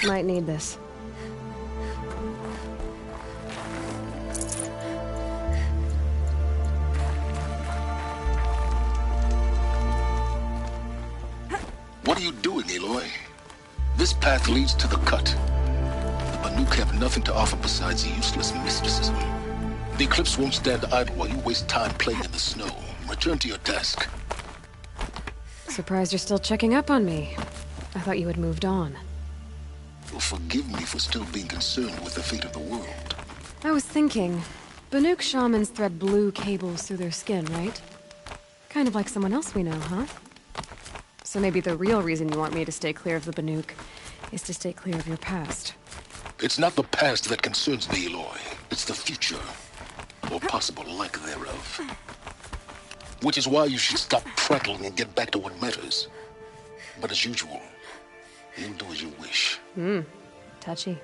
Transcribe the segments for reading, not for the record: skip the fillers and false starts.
Might need this. What are you doing, Aloy? This path leads to the cut. The Banuk have nothing to offer besides useless mysticism. The Eclipse won't stand idle while you waste time playing in the snow. Return to your task. Surprised you're still checking up on me. I thought you had moved on. Well, forgive me for still being concerned with the fate of the world. I was thinking, Banuk shamans thread blue cables through their skin, right? Kind of like someone else we know, huh? So maybe the real reason you want me to stay clear of the Banuk is to stay clear of your past. It's not the past that concerns me, Aloy. It's the future. Or possible lack thereof. Which is why you should stop prattling and get back to what matters. But as usual, you'll do as you wish. Touchy.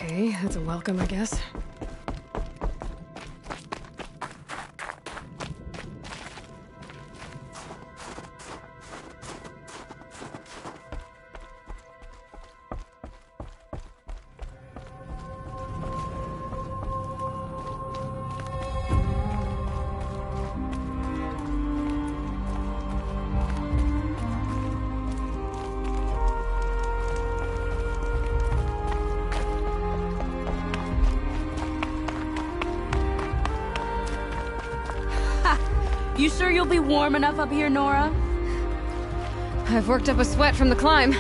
Okay, that's a welcome, I guess. You sure you'll be warm enough up here, Nora? I've worked up a sweat from the climb. You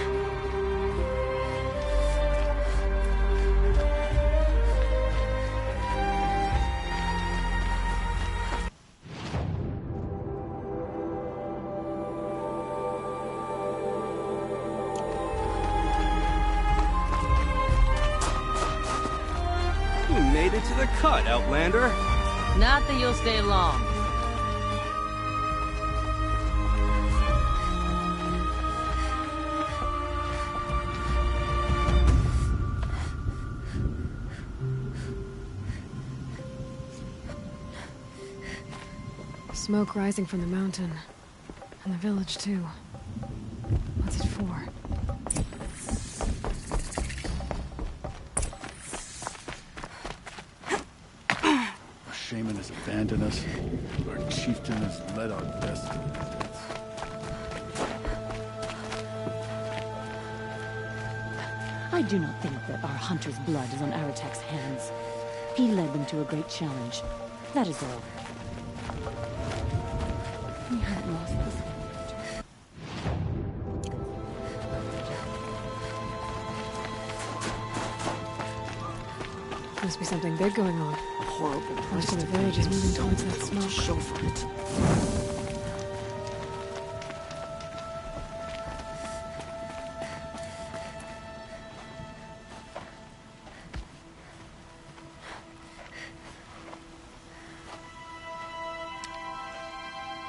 made it to the cut, Outlander. Not that you'll stay long. Smoke rising from the mountain. And the village, too. What's it for? Our shaman has abandoned us. Our chieftain has led our destiny to death. I do not think that our hunter's blood is on Aratak's hands. He led them to a great challenge. That is all. We haven't lost this. Must be something big going on. A horrible Most of the village is moving towards that smoke. Show for it.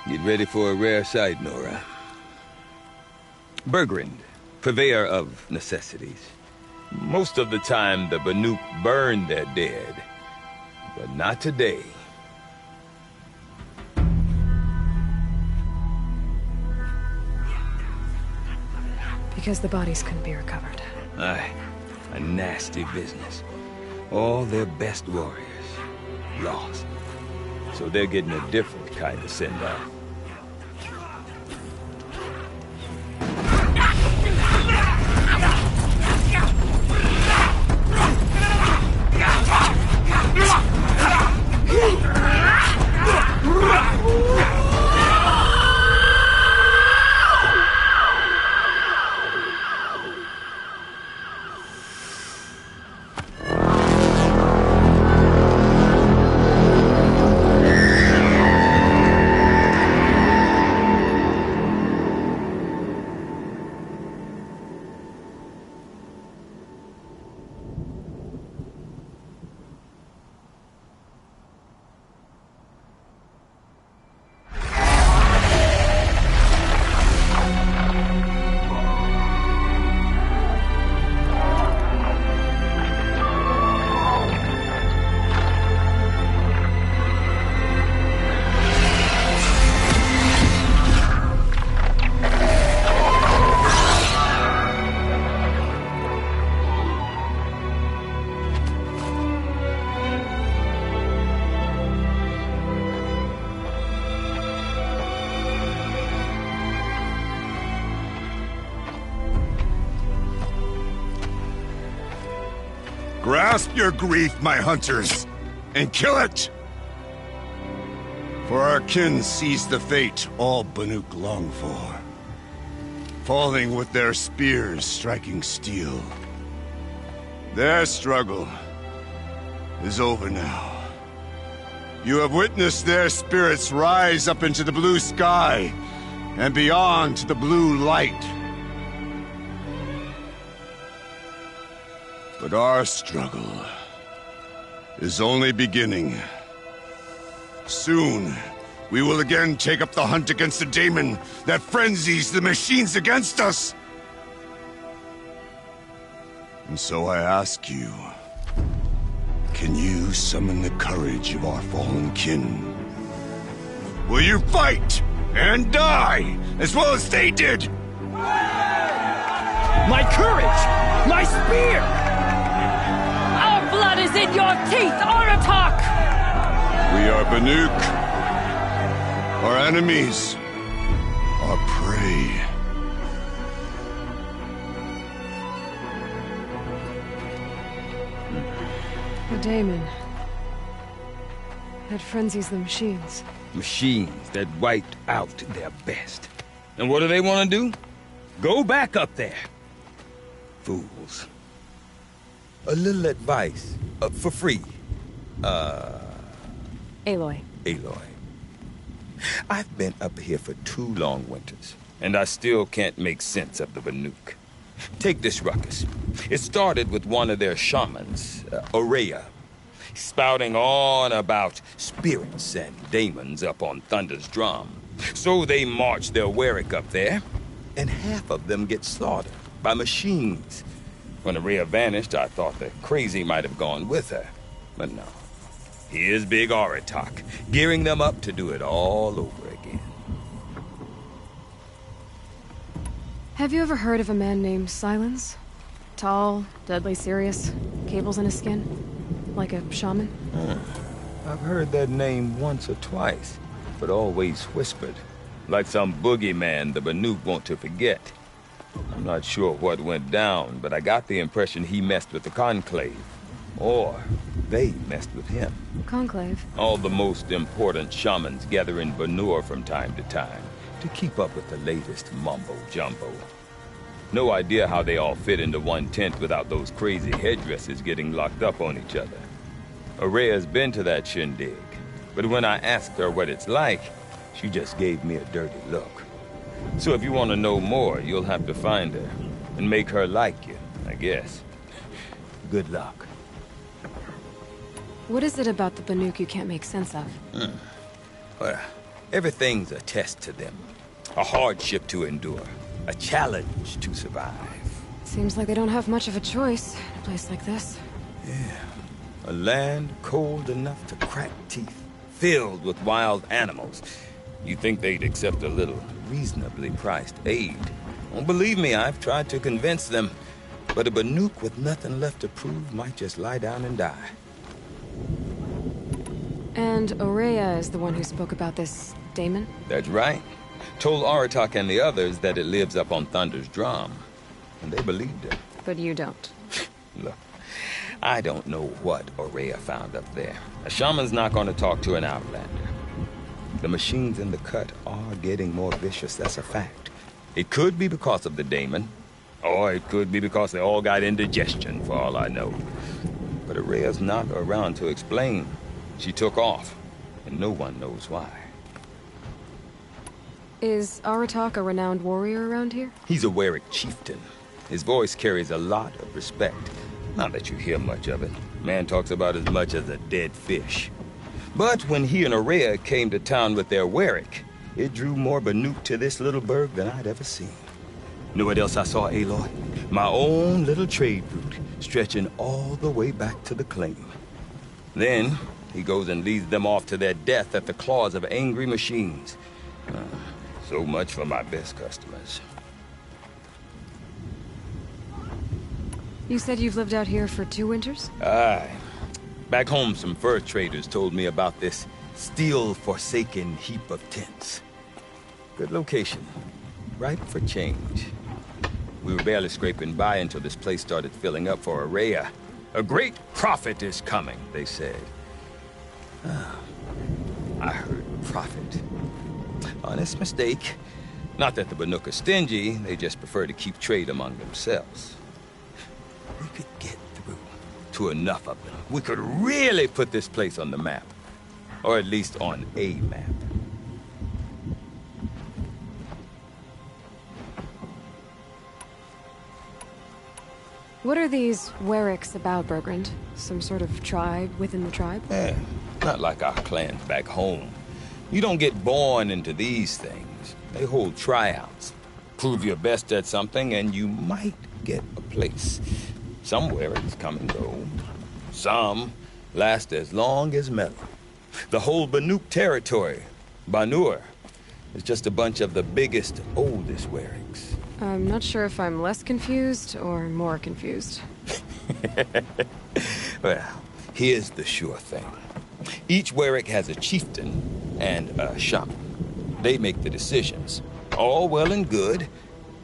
Get ready for a rare sight, Nora. Bergrand, purveyor of necessities. Most of the time, the Banuk burn their dead. But not today. Because the bodies couldn't be recovered. Aye, a nasty business. All their best warriors lost. So they're getting a different kind of send-off. Grasp your grief, my hunters, and kill it! For our kin sees the fate all Banuk long for. Falling with their spears striking steel. Their struggle is over now. You have witnessed their spirits rise up into the blue sky and beyond to the blue light. But our struggle is only beginning. Soon, we will again take up the hunt against the daemon that frenzies the machines against us. And so I ask you, Can you summon the courage of our fallen kin? Will you fight and die as well as they did? My courage! My spear! Our blood is in your teeth, Aratak! We are Banuk. Our enemies. Our prey. The Daemon. That frenzies the machines. Machines that wiped out their best. And what do they want to do? Go back up there. Fools. A little advice, for free. Aloy. Aloy. I've been up here for 2 long winters, and I still can't make sense of the Banuk. Take this ruckus. It started with one of their shamans, Aurea, spouting on about spirits and daemons up on Thunder's drum. So they march their Warwick up there, and half of them get slaughtered by machines. When Aurea vanished, I thought the crazy might have gone with her. But no. Here's Big Aratak, gearing them up to do it all over again. Have you ever heard of a man named Silence? Tall, deadly serious, cables in his skin? Like a shaman? I've heard that name once or twice, but always whispered. Like some boogeyman the Banuk want to forget. I'm not sure what went down, but I got the impression he messed with the Conclave. Or they messed with him. Conclave? All the most important shamans gather in Banur from time to time to keep up with the latest mumbo-jumbo. No idea how they all fit into one tent without those crazy headdresses getting locked up on each other. Aurea's been to that shindig, but when I asked her what it's like, she just gave me a dirty look. So if you want to know more, you'll have to find her and make her like you, I guess. Good luck. What is it about the Banuk you can't make sense of? Well, everything's a test to them. A hardship to endure. A challenge to survive. Seems like they don't have much of a choice in a place like this. Yeah. A land cold enough to crack teeth, filled with wild animals. You'd think they'd accept a little reasonably priced aid. Don't believe me, I've tried to convince them. But a Banuk with nothing left to prove might just lie down and die. And Aurea is the one who spoke about this daemon? That's right. Told Aratak and the others that it lives up on Thunder's drum. And they believed him. But you don't. Look, I don't know what Aurea found up there. A shaman's not going to talk to an outlander. The machines in the cut are getting more vicious, that's a fact. It could be because of the daemon, or it could be because they all got indigestion, for all I know. But Aurea's not around to explain. She took off, and no one knows why. Is Aratak a renowned warrior around here? He's a Warwick chieftain. His voice carries a lot of respect. Not that you hear much of it. Man talks about as much as a dead fish. But when he and Aurea came to town with their Warwick, it drew more Banuk to this little burg than I'd ever seen. Know what else I saw, Aloy? My own little trade route, stretching all the way back to the claim. Then, he goes and leads them off to their death at the claws of angry machines. So much for my best customers. You said you've lived out here for 2 winters? Aye. Back home, some fur traders told me about this steel-forsaken heap of tents. Good location. Ripe for change. We were barely scraping by until this place started filling up for Aurea. A great prophet is coming, they said. I heard prophet. Honest mistake. Not that the Banuk are stingy, they just prefer to keep trade among themselves. We could get through to enough of them. We could really put this place on the map. Or at least on a map. What are these Warwicks about, Bergrand? Some sort of tribe within the tribe? Not like our clans back home. You don't get born into these things. They hold tryouts. Prove your best at something and you might get a place. Some Warwicks come and go. Some last as long as metal. The whole Banuk territory, Banur, is just a bunch of the biggest, oldest Wericks. I'm not sure if I'm less confused or more confused. Well, here's the sure thing. Each Werick has a chieftain and a shaman. They make the decisions. All well and good,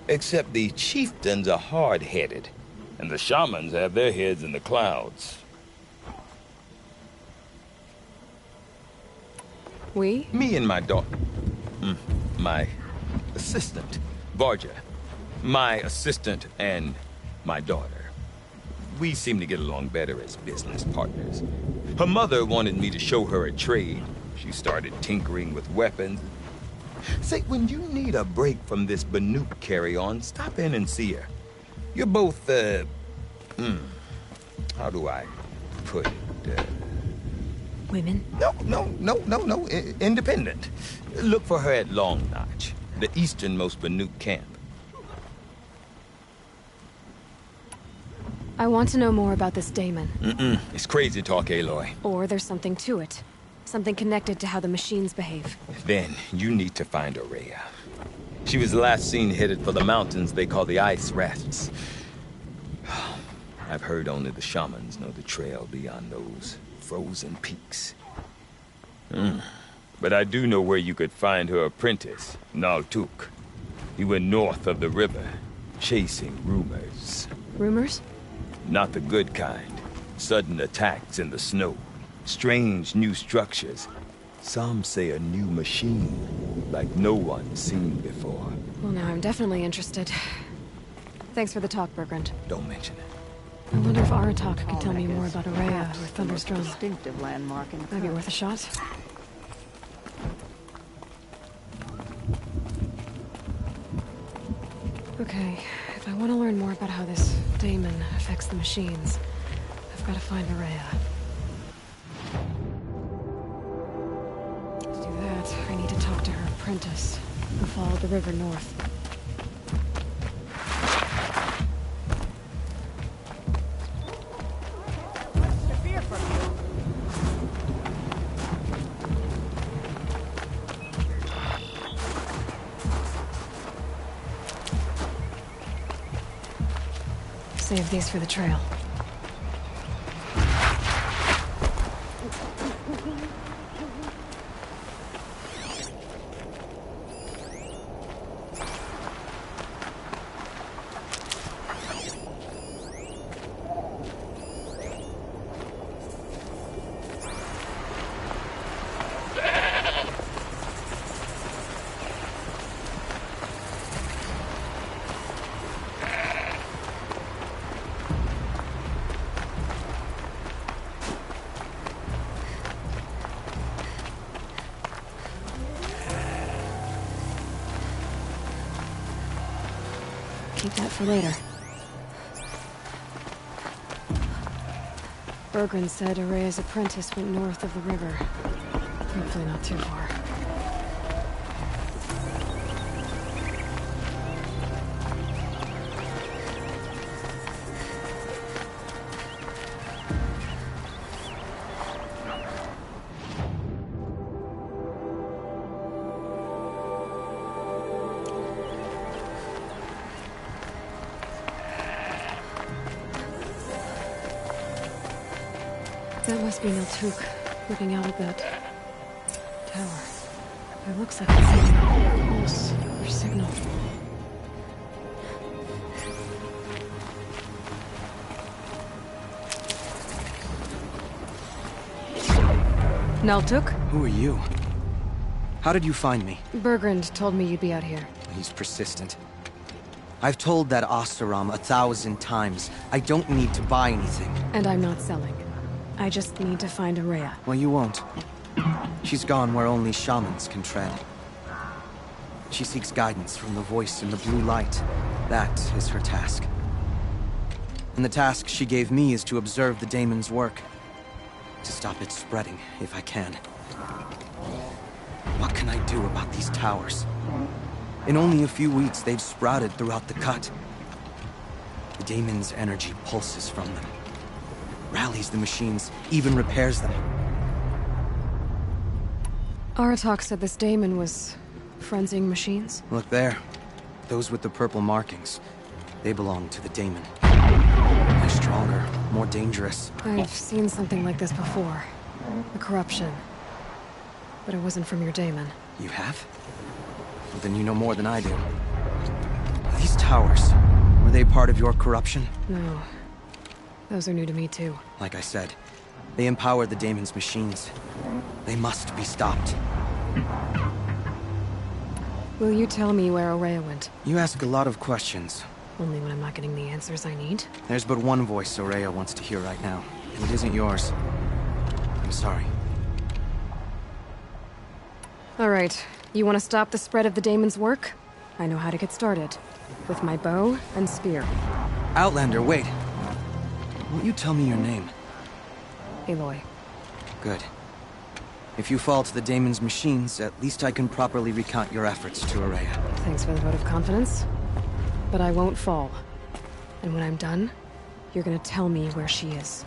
except the chieftains are hard-headed, and the shamans have their heads in the clouds. We? Me and my daughter. My assistant, Varja. My assistant and my daughter. We seem to get along better as business partners. Her mother wanted me to show her a trade. She started tinkering with weapons. Say, when you need a break from this Banuk carry-on, stop in and see her. You're both, how do I put it? Women? No. Independent. Look for her at Long Notch, the easternmost Banuk camp. I want to know more about this daemon. It's crazy talk, Aloy. Or there's something to it. Something connected to how the machines behave. Then you need to find Aurea. She was last seen headed for the mountains they call the Ice Rats. I've heard only the shamans know the trail beyond those frozen peaks. But I do know where you could find her apprentice, Naltuk. He went north of the river, chasing rumors. Rumors? Not the good kind. Sudden attacks in the snow. Strange new structures. Some say a new machine, like no one's seen before. Well, now I'm definitely interested. Thanks for the talk, Bergrand. Don't mention it. I wonder if Aratak could tell me more about Aurea or Thunder's Drum. Distinctive landmark in Might be worth a shot. Okay, if I want to learn more about how this daemon affects the machines, I've got to find Aurea. To do that, I need to talk to her apprentice, who followed the river north. Save these for the trail. Keep that for later. Bergrand said Aurea's apprentice went north of the river. Hopefully not too far. That must be Naltuk, looking out at that tower. It looks like it's a pulse or signal. Naltuk? Who are you? How did you find me? Bergrand told me you'd be out here. He's persistent. I've told that Oseram 1,000 times. I don't need to buy anything. And I'm not selling. I just need to find Aurea. Well, you won't. She's gone where only shamans can tread. She seeks guidance from the voice in the blue light. That is her task. And the task she gave me is to observe the daemon's work. To stop it spreading, if I can. What can I do about these towers? In only a few weeks, they've sprouted throughout the cut. The daemon's energy pulses from them. rallies the machines, even repairs them. Aratak said this daemon was frenzying machines. Look there. Those with the purple markings. They belong to the daemon. They're stronger, more dangerous. I've seen something like this before. The corruption. But it wasn't from your daemon. You have? Well, then you know more than I do. These towers, were they part of your corruption? No. Those are new to me too. Like I said, they empower the daemon's machines. They must be stopped. Will you tell me where Aurea went? You ask a lot of questions. Only when I'm not getting the answers I need. There's but one voice Aurea wants to hear right now, and it isn't yours. I'm sorry. Alright, you want to stop the spread of the daemon's work? I know how to get started. With my bow and spear. Outlander, wait. Won't you tell me your name? Aloy. Good. If you fall to the daemon's machines, at least I can properly recount your efforts to Aurea. Thanks for the vote of confidence. But I won't fall. And when I'm done, you're gonna tell me where she is.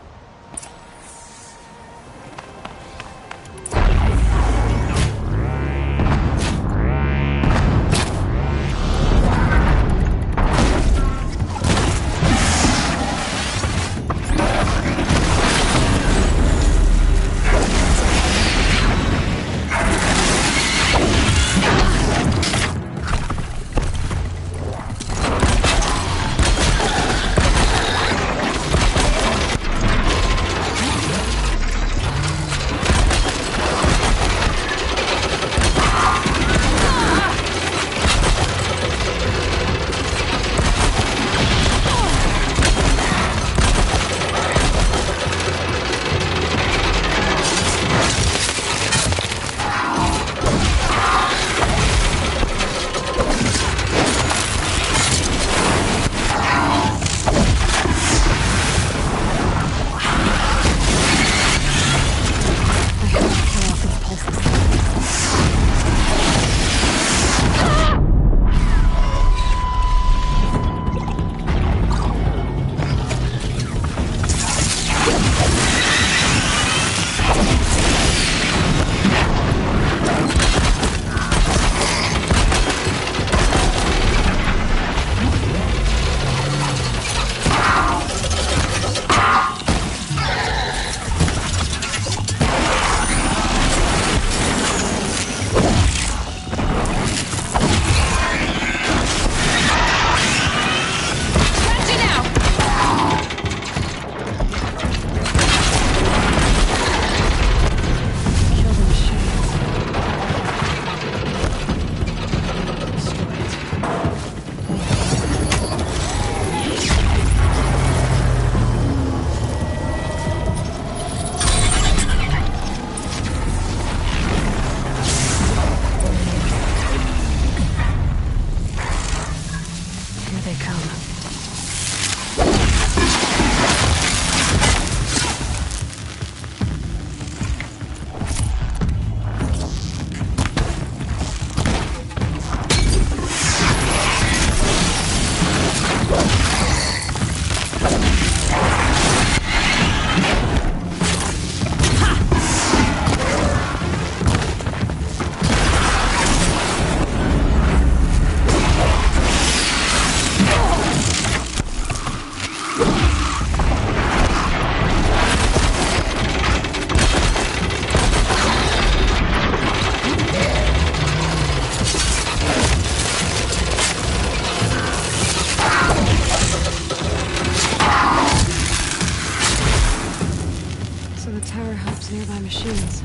nearby machines.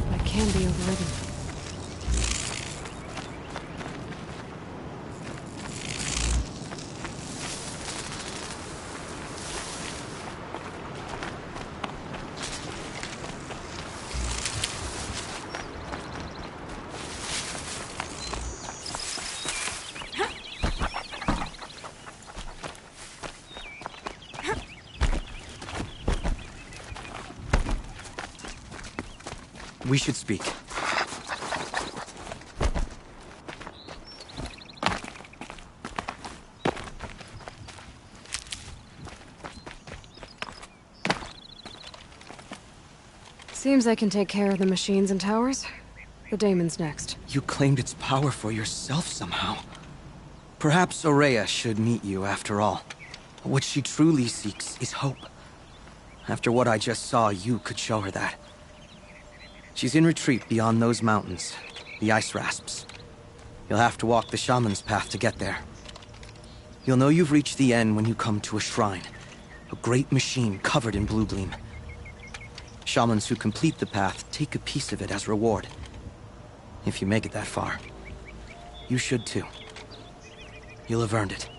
That can be overridden. We should speak. Seems I can take care of the machines and towers. The daemon's next. You claimed its power for yourself somehow. Perhaps Aurea should meet you after all. What she truly seeks is hope. After what I just saw, you could show her that. She's in retreat beyond those mountains, the ice rasps. You'll have to walk the shaman's path to get there. You'll know you've reached the end when you come to a shrine. A great machine covered in blue gleam. Shamans who complete the path take a piece of it as reward. If you make it that far, you should too. You'll have earned it.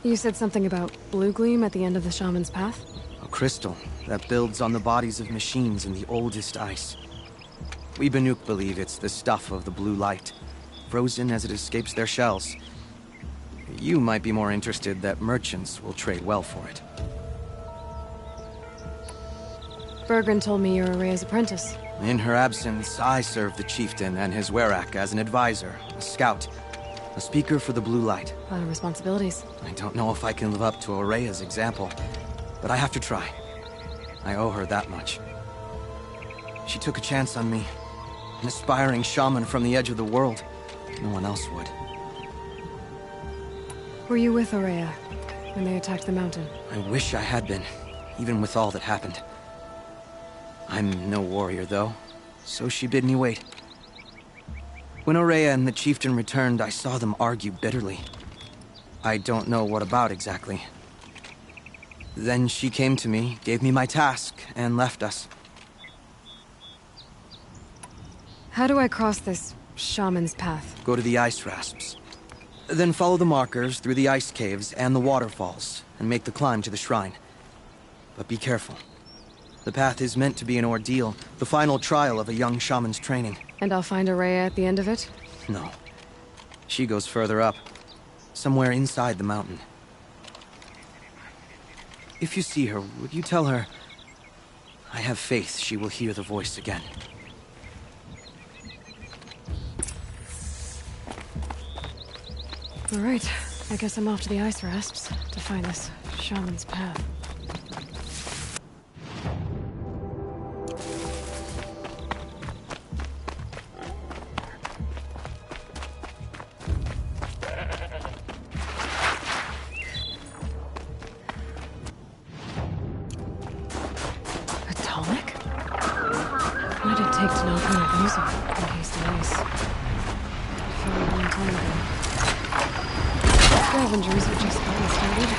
You said something about blue gleam at the end of the shaman's path? A crystal that builds on the bodies of machines in the oldest ice. We Banuk believe it's the stuff of the blue light, frozen as it escapes their shells. You might be more interested that merchants will trade well for it. Bergren told me you're Aurea's apprentice. In her absence, I served the chieftain and his werak as an advisor, a scout, a speaker for the blue light. A lot of responsibilities. I don't know if I can live up to Aurea's example, but I have to try. I owe her that much. She took a chance on me. An aspiring shaman from the edge of the world. No one else would. Were you with Aurea when they attacked the mountain? I wish I had been, even with all that happened. I'm no warrior, though, so she bid me wait. When Aurea and the chieftain returned, I saw them argue bitterly. I don't know what about exactly. Then she came to me, gave me my task, and left us. How do I cross this shaman's path? Go to the ice rasps. Then follow the markers through the ice caves and the waterfalls, and make the climb to the shrine. But be careful. The path is meant to be an ordeal, the final trial of a young shaman's training. And I'll find Aurea at the end of it? No. She goes further up. Somewhere inside the mountain. If you see her, would you tell her... I have faith she will hear the voice again. All right. I guess I'm off to the ice rasps to find this shaman's path. What did it take to knock me invisible, encased in ice? It felt a long time ago. Scavengers were just getting started.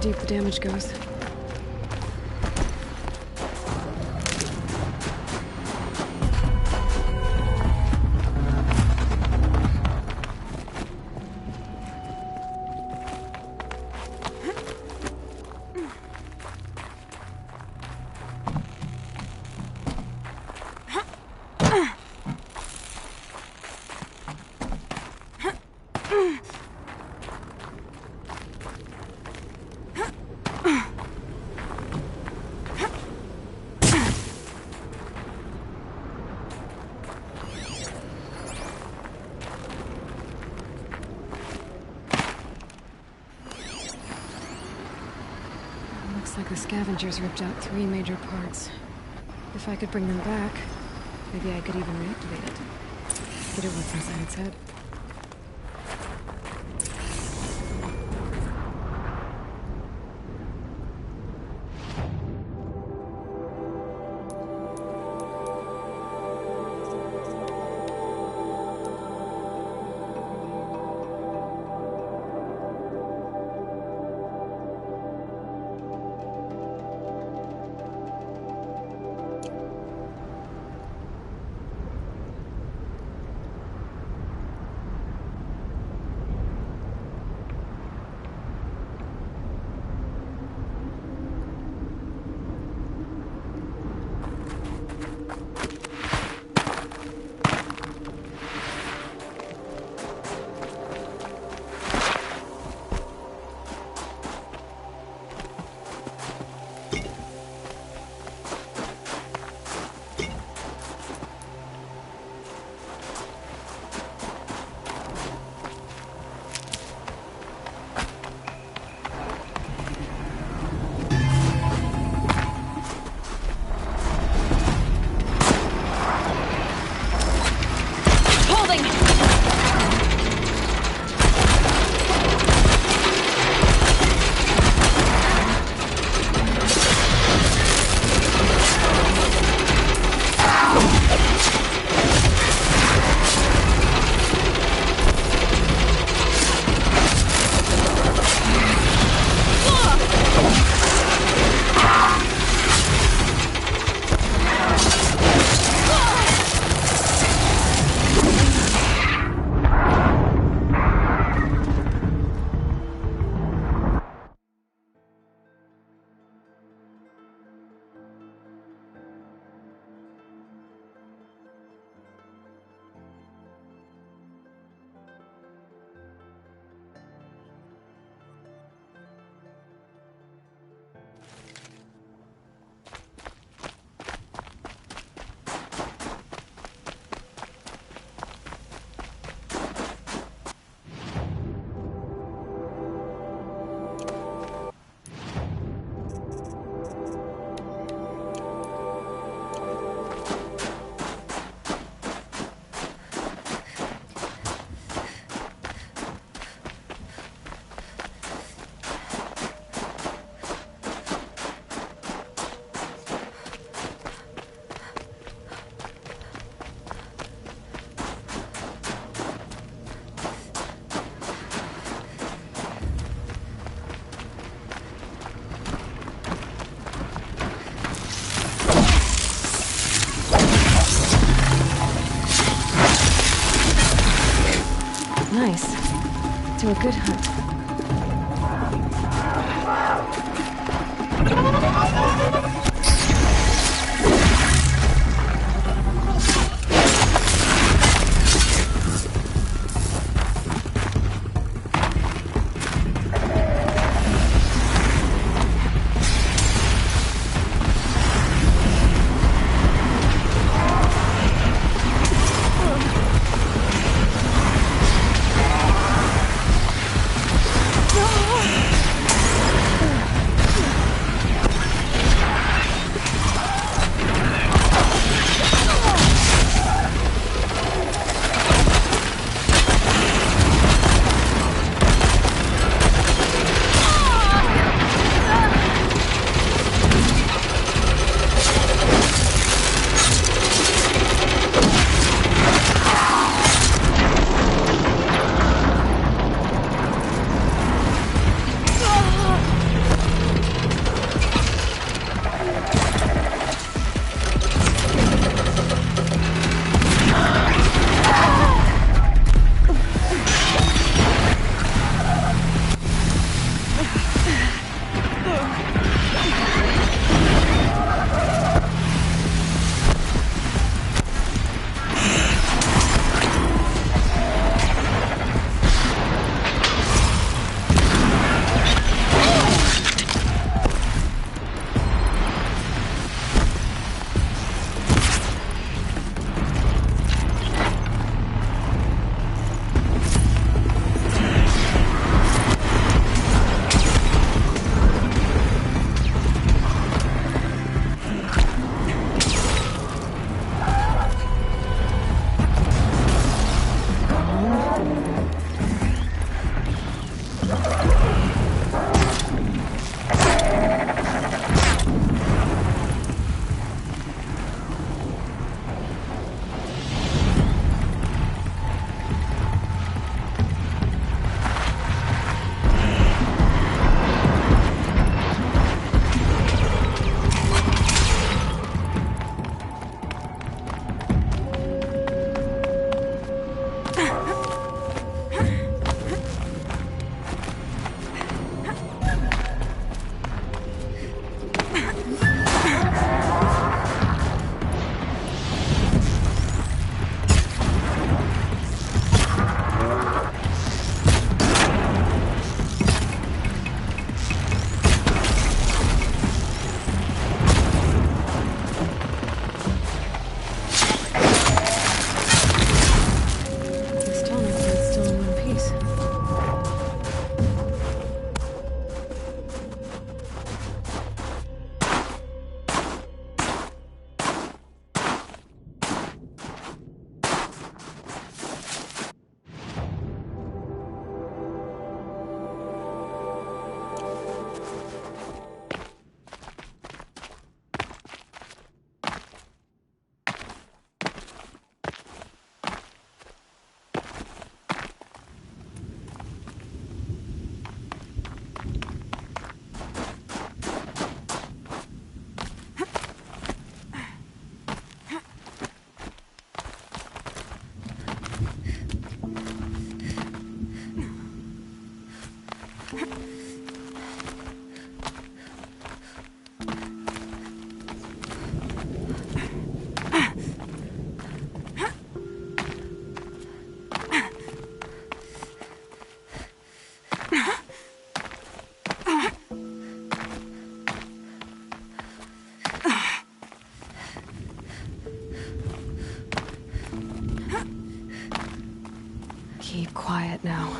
deep the damage goes. Looks like the scavengers ripped out 3 major parts. If I could bring them back, maybe I could even reactivate it. Get at what's inside its head. Nice. To a good hunt. right now.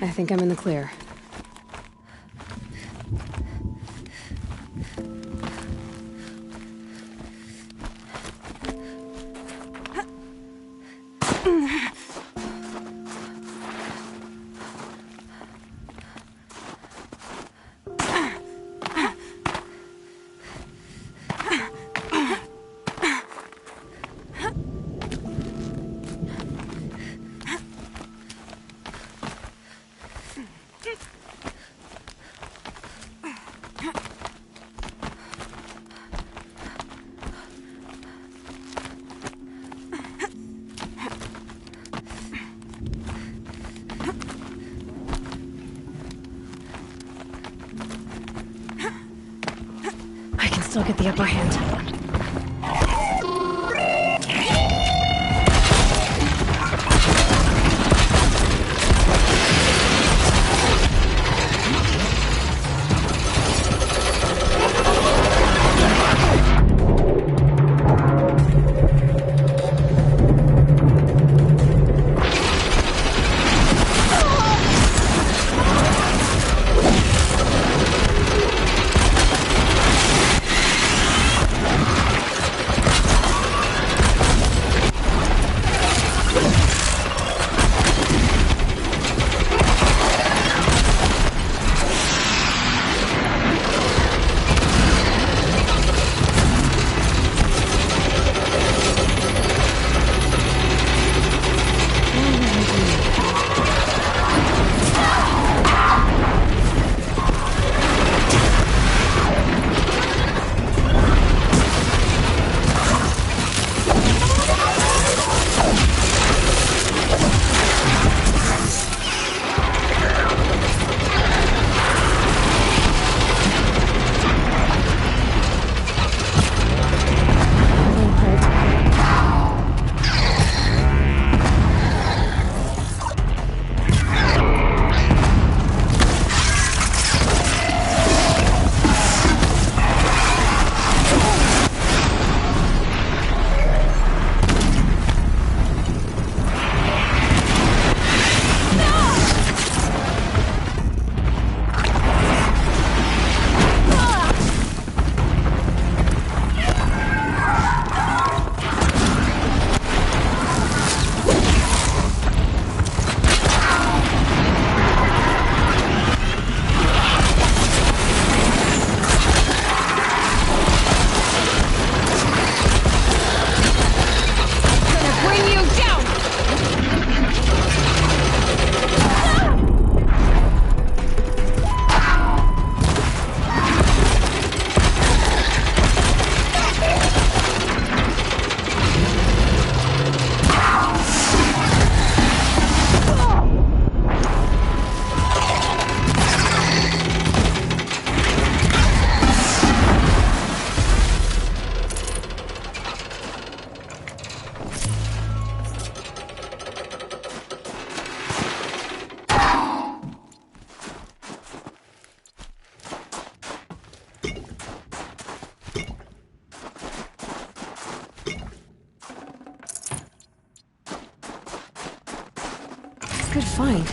I think I'm in the clear. Still get the upper hand. Good find.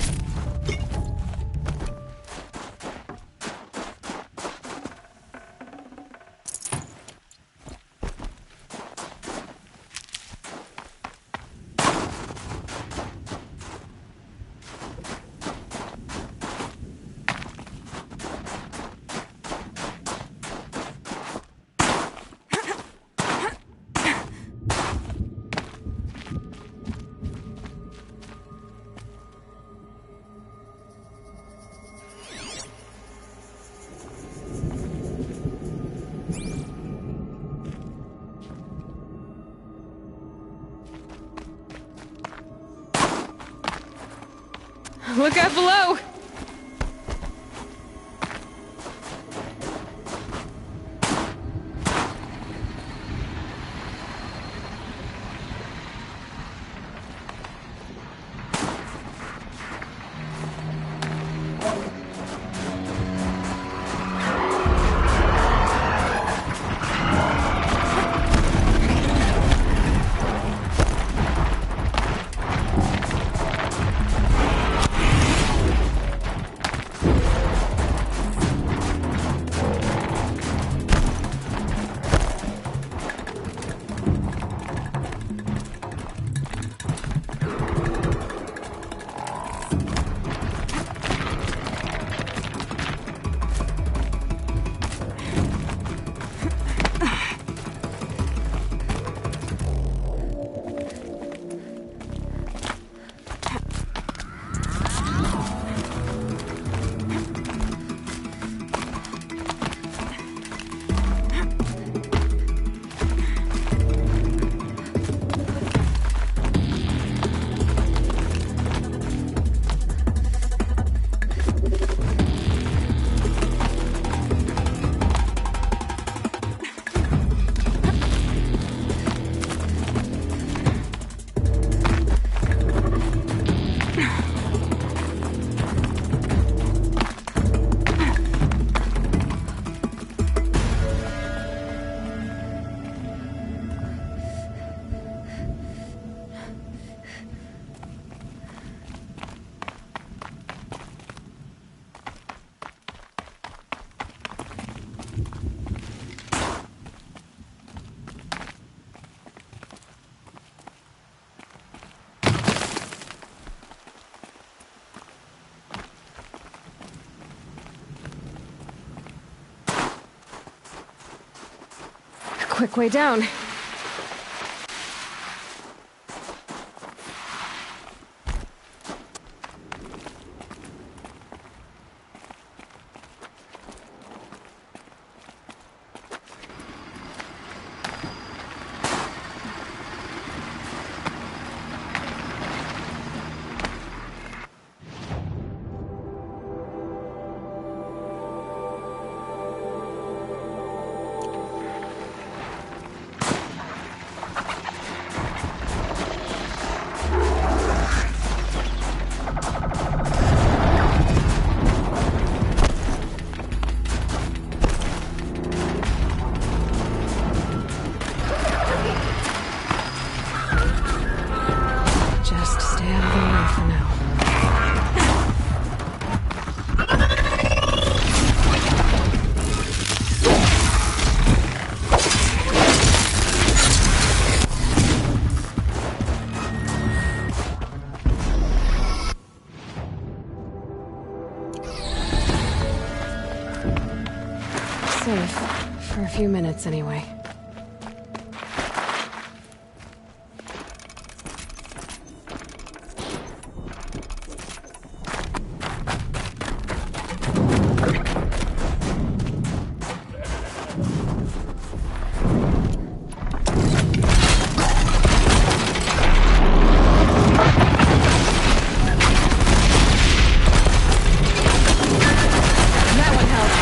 Look out below! quick way down. Just stay out of the way for now. Safe. For a few minutes, anyway. That one helped.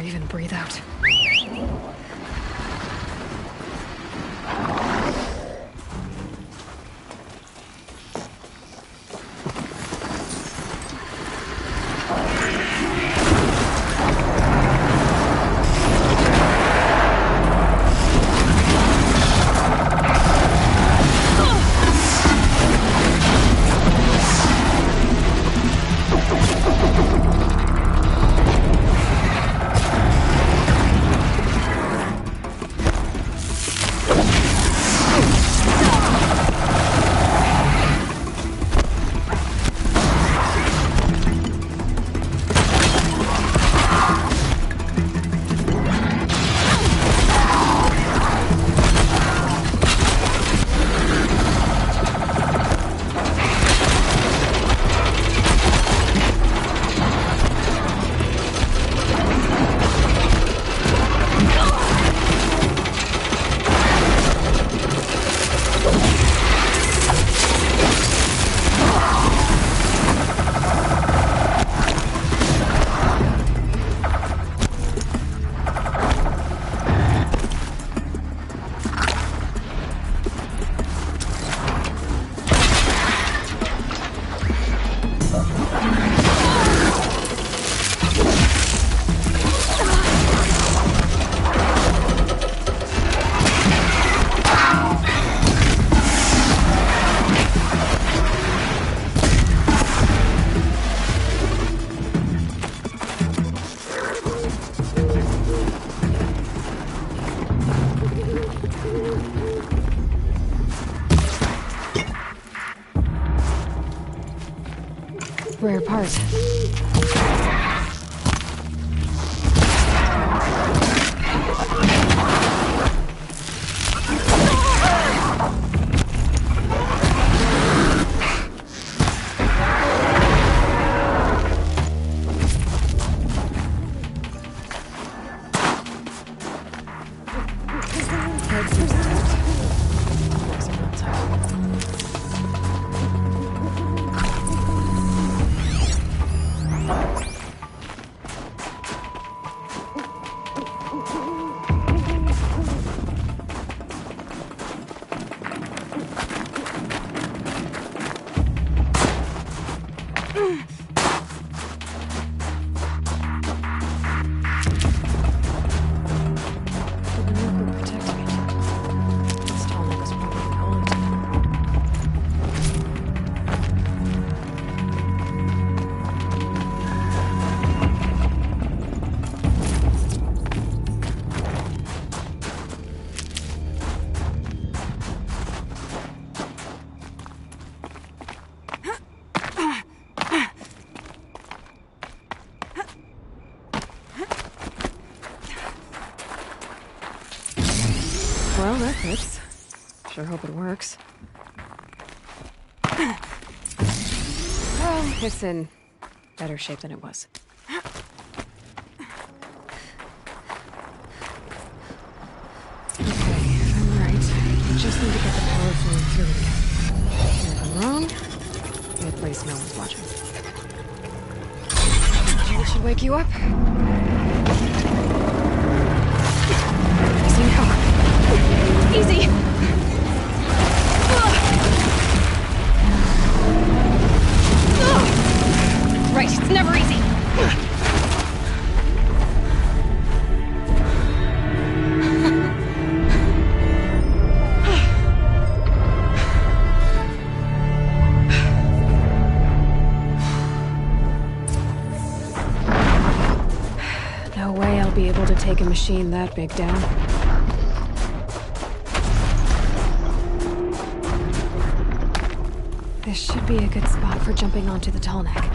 even breathe out. Rare part. Well, that fits. Sure hope it works. Well, it's in better shape than it was. Okay, if I'm right, we just need to get the power flowing through again. And if I'm wrong, at least no one's watching. It should wake you up. Easy now. Easy! Right, it's never easy. No way I'll be able to take a machine that big down. This should be a good spot for jumping onto the tall neck.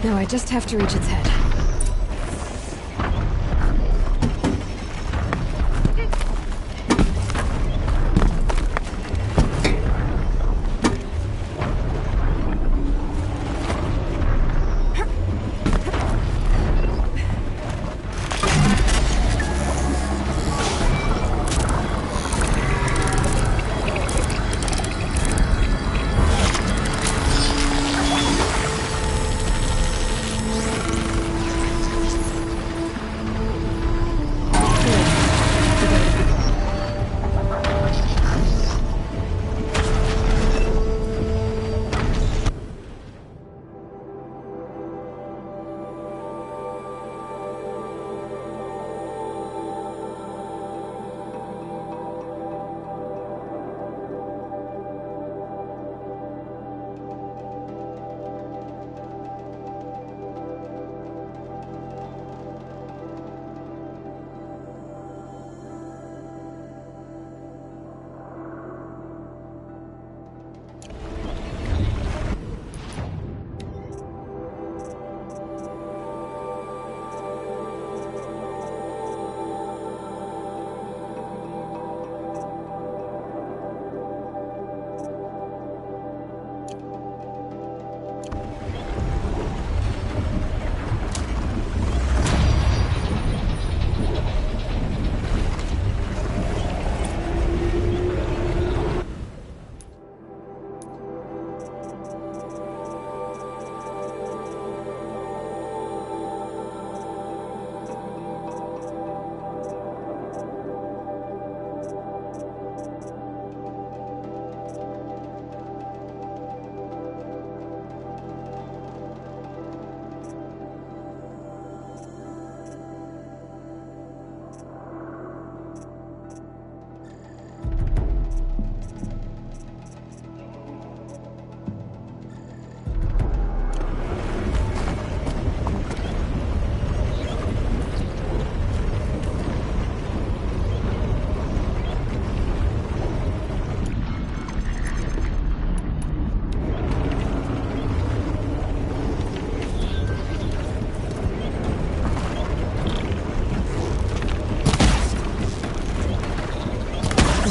Now I just have to reach its head.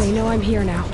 They know I'm here now.